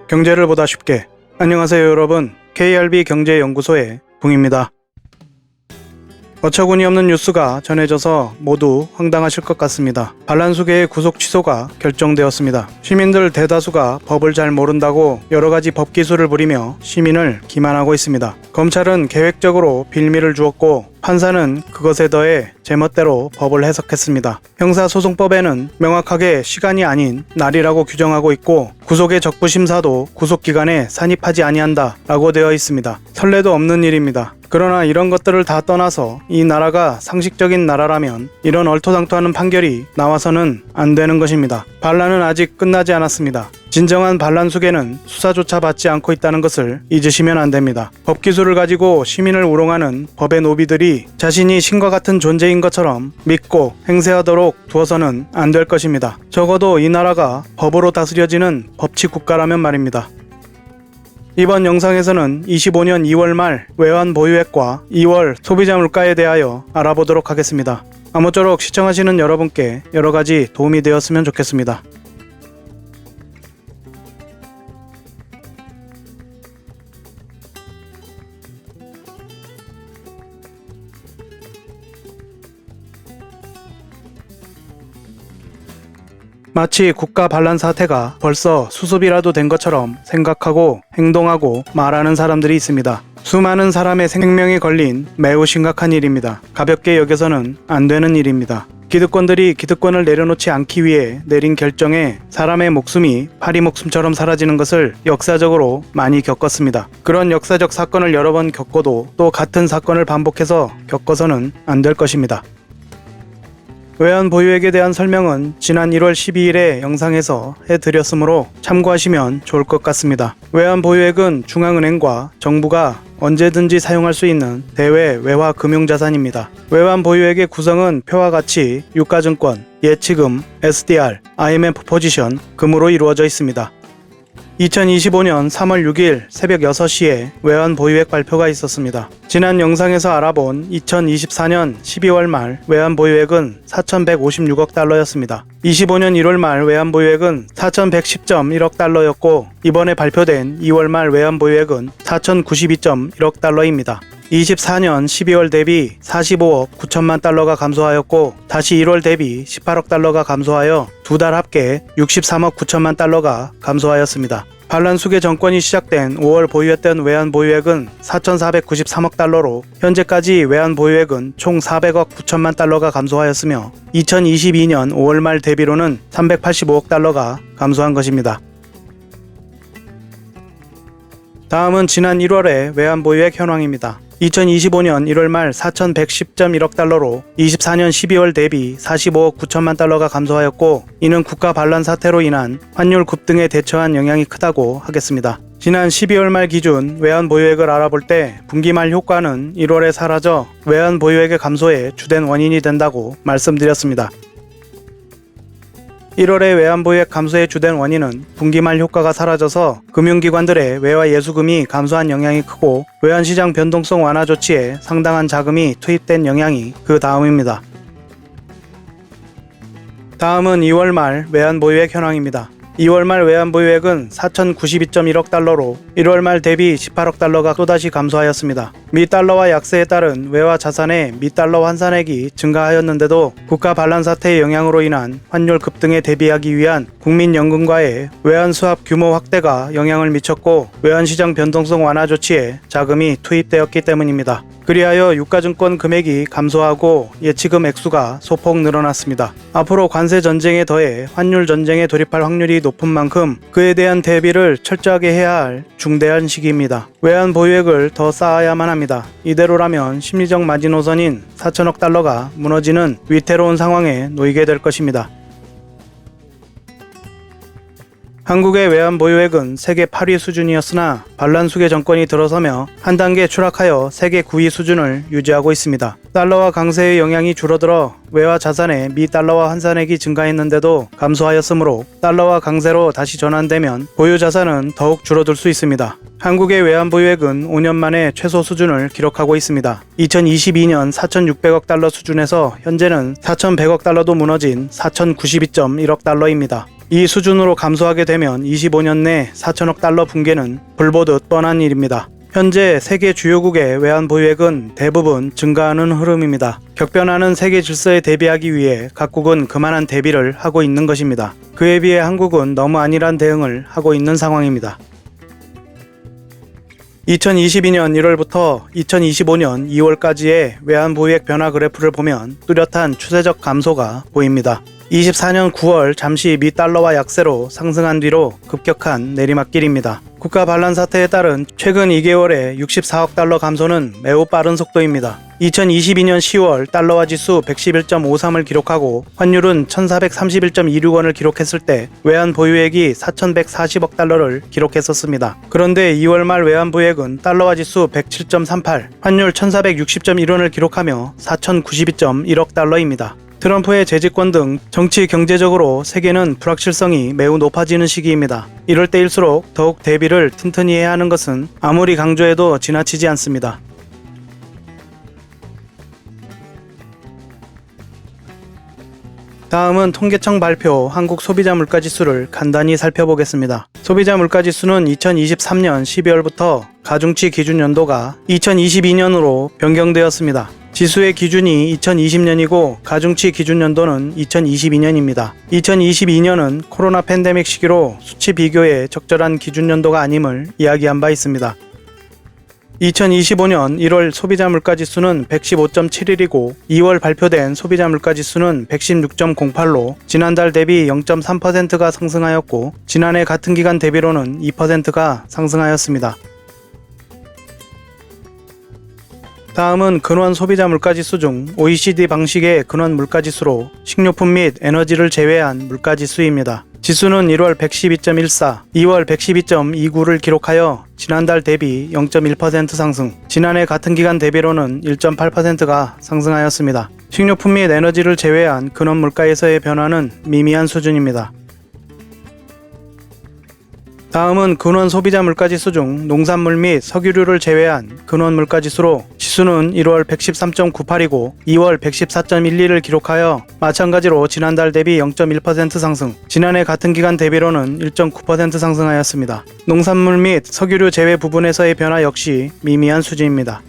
경제를 보다 쉽게. 안녕하세요 여러분, KRB 경제연구소의 붕입니다. 어처구니 없는 뉴스가 전해져서 모두 황당하실 것 같습니다. 반란수계의 구속 취소가 결정되었습니다. 시민들 대다수가 법을 잘 모른다고 여러가지 법기술을 부리며 시민을 기만하고 있습니다. 검찰은 계획적으로 빌미를 주었고 판사는 그것에 더해 제멋대로 법을 해석했습니다. 형사소송법에는 명확하게 시간이 아닌 날이라고 규정하고 있고 구속의 적부심사도 구속기간에 산입하지 아니한다 라고 되어 있습니다. 선례도 없는 일입니다. 그러나 이런 것들을 다 떠나서 이 나라가 상식적인 나라라면 이런 얼토당토하는 판결이 나와서는 안 되는 것입니다. 반란은 아직 끝나지 않았습니다. 진정한 반란수계는 수사조차 받지 않고 있다는 것을 잊으시면 안 됩니다. 법기술을 가지고 시민을 우롱하는 법의 노비들이 자신이 신과 같은 존재인 것처럼 믿고 행세하도록 두어서는 안 될 것입니다. 적어도 이 나라가 법으로 다스려지는 법치국가라면 말입니다. 이번 영상에서는 25년 2월 말 외환 보유액과 2월 소비자 물가에 대하여 알아보도록 하겠습니다. 아무쪼록 시청하시는 여러분께 여러가지 도움이 되었으면 좋겠습니다. 마치 국가 반란 사태가 벌써 수습이라도 된 것처럼 생각하고 행동하고 말하는 사람들이 있습니다. 수많은 사람의 생명이 걸린 매우 심각한 일입니다. 가볍게 여겨서는 안 되는 일입니다. 기득권들이 기득권을 내려놓지 않기 위해 내린 결정에 사람의 목숨이 파리 목숨처럼 사라지는 것을 역사적으로 많이 겪었습니다. 그런 역사적 사건을 여러 번 겪어도 또 같은 사건을 반복해서 겪어서는 안 될 것입니다. 외환 보유액에 대한 설명은 지난 1월 12일에 영상에서 해드렸으므로 참고하시면 좋을 것 같습니다. 외환 보유액은 중앙은행과 정부가 언제든지 사용할 수 있는 대외 외화 금융자산입니다. 외환 보유액의 구성은 표와 같이 유가증권, 예치금, SDR, IMF 포지션, 금으로 이루어져 있습니다. 2025년 3월 6일 새벽 6시에 외환 보유액 발표가 있었습니다. 지난 영상에서 알아본 2024년 12월 말 외환 보유액은 4,156억 달러였습니다. 25년 1월 말 외환 보유액은 4,110.1억 달러였고 이번에 발표된 2월 말 외환 보유액은 4,092.1억 달러입니다. 24년 12월 대비 45억 9천만 달러가 감소하였고 다시 1월 대비 18억 달러가 감소하여 두 달 합계 63억 9천만 달러가 감소하였습니다. 반란수계 정권이 시작된 5월 보유했던 외환 보유액은 4,493억 달러로 현재까지 외환 보유액은 총 400억 9천만 달러가 감소하였으며 2022년 5월 말 대비로는 385억 달러가 감소한 것입니다. 다음은 지난 1월의 외환 보유액 현황입니다. 2025년 1월 말 4,110.1억 달러로 24년 12월 대비 45억 9천만 달러가 감소하였고 이는 국가 반란 사태로 인한 환율 급등에 대처한 영향이 크다고 하겠습니다. 지난 12월 말 기준 외환 보유액을 알아볼 때 분기 말 효과는 1월에 사라져 외환 보유액의 감소에 주된 원인이 된다고 말씀드렸습니다. 1월의 외환 보유액 감소의 주된 원인은 분기말 효과가 사라져서 금융기관들의 외화 예수금이 감소한 영향이 크고 외환시장 변동성 완화 조치에 상당한 자금이 투입된 영향이 그 다음입니다. 다음은 2월 말 외환 보유액 현황입니다. 2월 말 외환 보유액은 4,092.1억 달러로 1월 말 대비 18억 달러가 또다시 감소하였습니다. 미달러와 약세에 따른 외화 자산의 미달러 환산액이 증가하였는데도 국가 반란 사태의 영향으로 인한 환율 급등에 대비하기 위한 국민연금과의 외환 수합 규모 확대가 영향을 미쳤고 외환시장 변동성 완화 조치에 자금이 투입되었기 때문입니다. 그리하여 유가증권 금액이 감소하고 예치금 액수가 소폭 늘어났습니다. 앞으로 관세 전쟁에 더해 환율 전쟁에 돌입할 확률이 높은 만큼 그에 대한 대비를 철저하게 해야 할 중대한 시기입니다. 외환 보유액을 더 쌓아야만 합니다. 이대로라면 심리적 마지노선인 4천억 달러가 무너지는 위태로운 상황에 놓이게 될 것입니다. 한국의 외환 보유액은 세계 8위 수준이었으나 반란수계 정권이 들어서며 한 단계 추락하여 세계 9위 수준을 유지하고 있습니다. 달러화 강세의 영향이 줄어들어 외화 자산의 미 달러화 환산액이 증가했는데도 감소하였으므로 달러화 강세로 다시 전환되면 보유 자산은 더욱 줄어들 수 있습니다. 한국의 외환 보유액은 5년 만에 최소 수준을 기록하고 있습니다. 2022년 4,600억 달러 수준에서 현재는 4,100억 달러도 무너진 4,092.1억 달러입니다. 이 수준으로 감소하게 되면 25년 내 4천억 달러 붕괴는 불보듯 뻔한 일입니다. 현재 세계 주요국의 외환 보유액은 대부분 증가하는 흐름입니다. 격변하는 세계 질서에 대비하기 위해 각국은 그만한 대비를 하고 있는 것입니다. 그에 비해 한국은 너무 안일한 대응을 하고 있는 상황입니다. 2022년 1월부터 2025년 2월까지의 외환 보유액 변화 그래프를 보면 뚜렷한 추세적 감소가 보입니다. 24년 9월 잠시 미 달러화 약세로 상승한 뒤로 급격한 내리막길입니다. 국가 반란 사태에 따른 최근 2개월의 64억 달러 감소는 매우 빠른 속도입니다. 2022년 10월 달러화 지수 111.53을 기록하고 환율은 1431.26원을 기록했을 때 외환 보유액이 4140억 달러를 기록했었습니다. 그런데 2월 말 외환 보유액은 달러화 지수 107.38, 환율 1460.1원을 기록하며 4092.1억 달러입니다. 트럼프의 재집권 등 정치 경제적으로 세계는 불확실성이 매우 높아지는 시기입니다. 이럴 때일수록 더욱 대비를 튼튼히 해야 하는 것은 아무리 강조해도 지나치지 않습니다. 다음은 통계청 발표 한국 소비자 물가지수를 간단히 살펴보겠습니다. 소비자 물가지수는 2023년 12월부터 가중치 기준 연도가 2022년으로 변경되었습니다. 지수의 기준이 2020년이고 가중치 기준 연도는 2022년입니다. 2022년은 코로나 팬데믹 시기로 수치 비교에 적절한 기준 연도가 아님을 이야기한 바 있습니다. 2025년 1월 소비자 물가지수는 115.71이고 2월 발표된 소비자 물가지수는 116.08로 지난달 대비 0.3%가 상승하였고 지난해 같은 기간 대비로는 2%가 상승하였습니다. 다음은 근원 소비자 물가지수 중 OECD 방식의 근원 물가지수로 식료품 및 에너지를 제외한 물가지수입니다. 지수는 1월 112.14, 2월 112.29를 기록하여 지난달 대비 0.1% 상승, 지난해 같은 기간 대비로는 1.8%가 상승하였습니다. 식료품 및 에너지를 제외한 근원 물가에서의 변화는 미미한 수준입니다. 다음은 근원 소비자 물가지수 중 농산물 및 석유류를 제외한 근원 물가지수로 지수는 1월 113.98이고 2월 114.12를 기록하여 마찬가지로 지난달 대비 0.1% 상승, 지난해 같은 기간 대비로는 1.9% 상승하였습니다. 농산물 및 석유류 제외 부분에서의 변화 역시 미미한 수준입니다.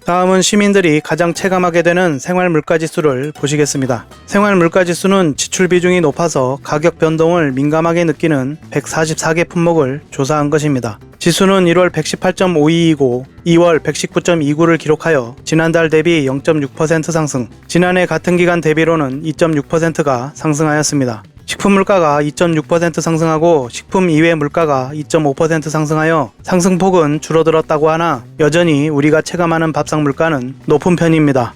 다음은 시민들이 가장 체감하게 되는 생활물가지수를 보시겠습니다. 생활물가지수는 지출 비중이 높아서 가격 변동을 민감하게 느끼는 144개 품목을 조사한 것입니다. 지수는 1월 118.52이고 2월 119.29를 기록하여 지난달 대비 0.6% 상승, 지난해 같은 기간 대비로는 2.6%가 상승하였습니다. 식품 물가가 2.6% 상승하고 식품 이외 물가가 2.5% 상승하여 상승폭은 줄어들었다고 하나 여전히 우리가 체감하는 밥상 물가는 높은 편입니다.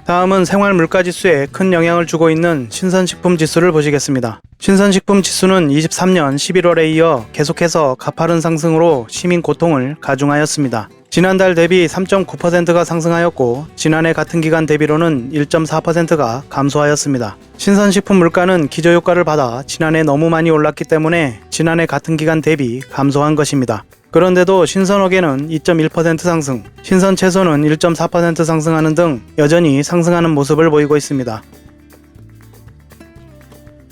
다음은 생활 물가지수에 큰 영향을 주고 있는 신선식품 지수를 보시겠습니다. 신선식품 지수는 23년 11월에 이어 계속해서 가파른 상승으로 시민 고통을 가중하였습니다. 지난달 대비 3.9%가 상승하였고 지난해 같은 기간 대비로는 1.4%가 감소하였습니다. 신선식품 물가는 기저효과를 받아 지난해 너무 많이 올랐기 때문에 지난해 같은 기간 대비 감소한 것입니다. 그런데도 신선어게는 2.1% 상승, 신선 채소는 1.4% 상승하는 등 여전히 상승하는 모습을 보이고 있습니다.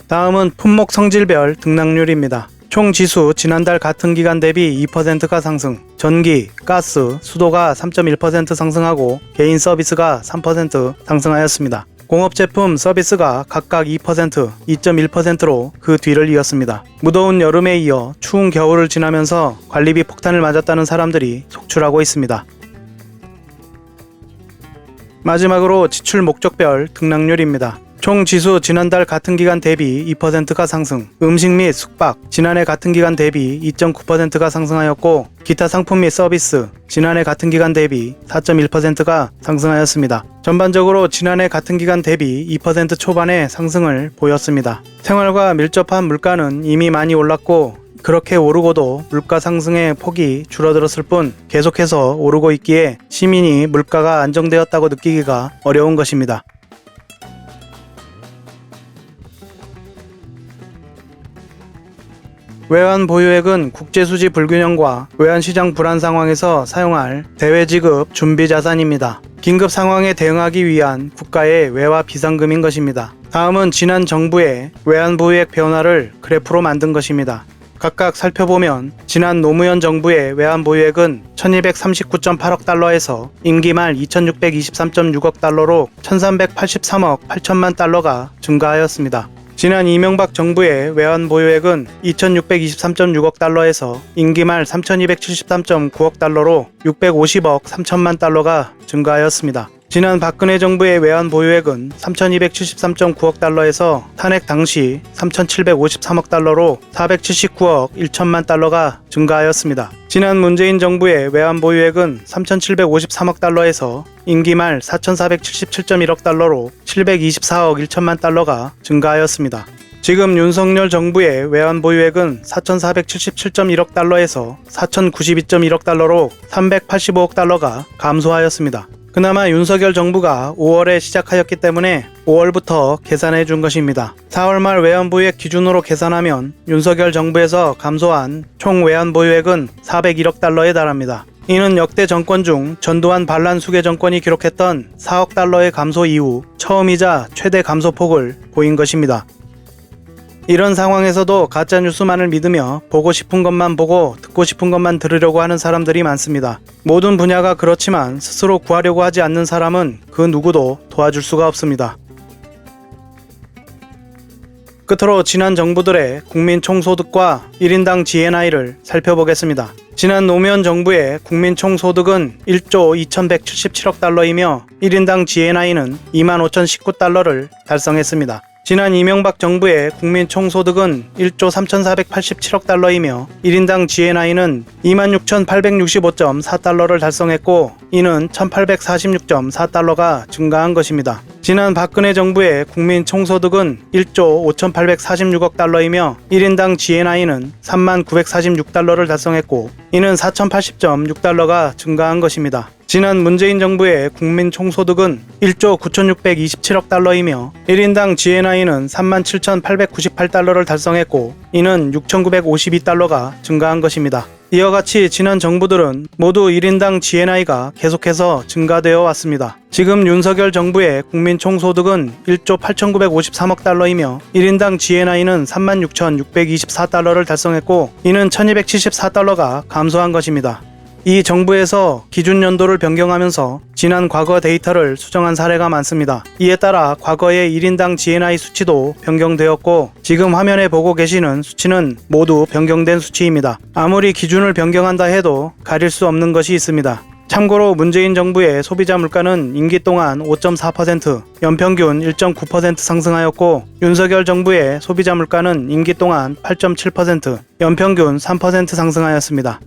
다음은 품목 성질별 등락률입니다. 총 지수 지난달 같은 기간 대비 2%가 상승, 전기, 가스, 수도가 3.1% 상승하고 개인 서비스가 3% 상승하였습니다. 공업제품, 서비스가 각각 2%, 2.1%로 그 뒤를 이었습니다. 무더운 여름에 이어 추운 겨울을 지나면서 관리비 폭탄을 맞았다는 사람들이 속출하고 있습니다. 마지막으로 지출 목적별 등락률입니다. 총 지수 지난달 같은 기간 대비 2%가 상승, 음식 및 숙박 지난해 같은 기간 대비 2.9%가 상승하였고 기타 상품 및 서비스 지난해 같은 기간 대비 4.1%가 상승하였습니다. 전반적으로 지난해 같은 기간 대비 2% 초반의 상승을 보였습니다. 생활과 밀접한 물가는 이미 많이 올랐고 그렇게 오르고도 물가 상승의 폭이 줄어들었을 뿐 계속해서 오르고 있기에 시민이 물가가 안정되었다고 느끼기가 어려운 것입니다. 외환 보유액은 국제수지 불균형과 외환시장 불안 상황에서 사용할 대외지급 준비 자산입니다. 긴급 상황에 대응하기 위한 국가의 외화 비상금인 것입니다. 다음은 지난 정부의 외환 보유액 변화를 그래프로 만든 것입니다. 각각 살펴보면 지난 노무현 정부의 외환 보유액은 1239.8억 달러에서 임기 말 2623.6억 달러로 1383억 8천만 달러가 증가하였습니다. 지난 이명박 정부의 외환 보유액은 2623.6억 달러에서 임기 말 3273.9억 달러로 650억 3천만 달러가 증가하였습니다. 지난 박근혜 정부의 외환 보유액은 3273.9억 달러에서 탄핵 당시 3753억 달러로 479억 1천만 달러가 증가하였습니다. 지난 문재인 정부의 외환 보유액은 3753억 달러에서 임기 말 4477.1억 달러로 724억 1천만 달러가 증가하였습니다. 지금 윤석열 정부의 외환 보유액은 4477.1억 달러에서 4092.1억 달러로 385억 달러가 감소하였습니다. 그나마 윤석열 정부가 5월에 시작하였기 때문에 5월부터 계산해 준 것입니다. 4월 말 외환 보유액 기준으로 계산하면 윤석열 정부에서 감소한 총 외환 보유액은 401억 달러에 달합니다. 이는 역대 정권 중 전두환 반란 수계 정권이 기록했던 4억 달러의 감소 이후 처음이자 최대 감소폭을 보인 것입니다. 이런 상황에서도 가짜뉴스만을 믿으며 보고 싶은 것만 보고 듣고 싶은 것만 들으려고 하는 사람들이 많습니다. 모든 분야가 그렇지만 스스로 구하려고 하지 않는 사람은 그 누구도 도와줄 수가 없습니다. 끝으로 지난 정부들의 국민 총소득과 1인당 GNI를 살펴보겠습니다. 지난 노무현 정부의 국민 총소득은 1조 2177억 달러이며 1인당 GNI는 25,019달러를 달성했습니다. 지난 이명박 정부의 국민 총소득은 1조 3,487억 달러이며 1인당 GNI는 26,865.4달러를 달성했고 이는 1,846.4달러가 증가한 것입니다. 지난 박근혜 정부의 국민 총소득은 1조 5,846억 달러이며 1인당 GNI는 39,946달러를 달성했고 이는 4,080.6달러가 증가한 것입니다. 지난 문재인 정부의 국민 총소득은 1조 9,627억 달러이며 1인당 GNI는 37,898달러를 달성했고 이는 6,952달러가 증가한 것입니다. 이와 같이 지난 정부들은 모두 1인당 GNI가 계속해서 증가되어 왔습니다. 지금 윤석열 정부의 국민 총소득은 1조 8,953억 달러이며 1인당 GNI는 36,624달러를 달성했고 이는 1,274달러가 감소한 것입니다. 이 정부에서 기준 연도를 변경하면서 지난 과거 데이터를 수정한 사례가 많습니다. 이에 따라 과거의 1인당 GNI 수치도 변경되었고 지금 화면에 보고 계시는 수치는 모두 변경된 수치입니다. 아무리 기준을 변경한다 해도 가릴 수 없는 것이 있습니다. 참고로 문재인 정부의 소비자 물가는 임기 동안 5.4%, 연평균 1.9% 상승하였고 윤석열 정부의 소비자 물가는 임기 동안 8.7%, 연평균 3% 상승하였습니다.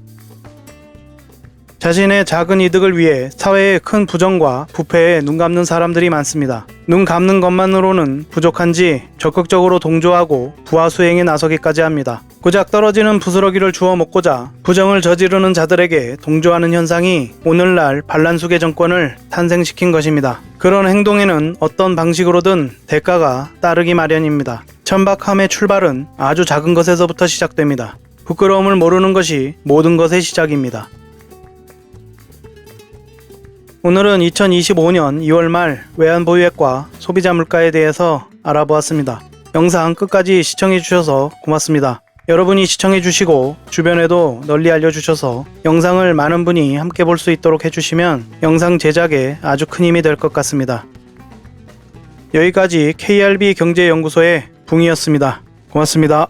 자신의 작은 이득을 위해 사회의 큰 부정과 부패에 눈 감는 사람들이 많습니다. 눈 감는 것만으로는 부족한지 적극적으로 동조하고 부하 수행에 나서기까지 합니다. 고작 떨어지는 부스러기를 주워 먹고자 부정을 저지르는 자들에게 동조하는 현상이 오늘날 반란수계 정권을 탄생시킨 것입니다. 그런 행동에는 어떤 방식으로든 대가가 따르기 마련입니다. 천박함의 출발은 아주 작은 것에서부터 시작됩니다. 부끄러움을 모르는 것이 모든 것의 시작입니다. 오늘은 2025년 2월 말 외환 보유액과 소비자 물가에 대해서 알아보았습니다. 영상 끝까지 시청해주셔서 고맙습니다. 여러분이 시청해주시고 주변에도 널리 알려주셔서 영상을 많은 분이 함께 볼 수 있도록 해주시면 영상 제작에 아주 큰 힘이 될 것 같습니다. 여기까지 KRB 경제연구소의 붕이었습니다. 고맙습니다.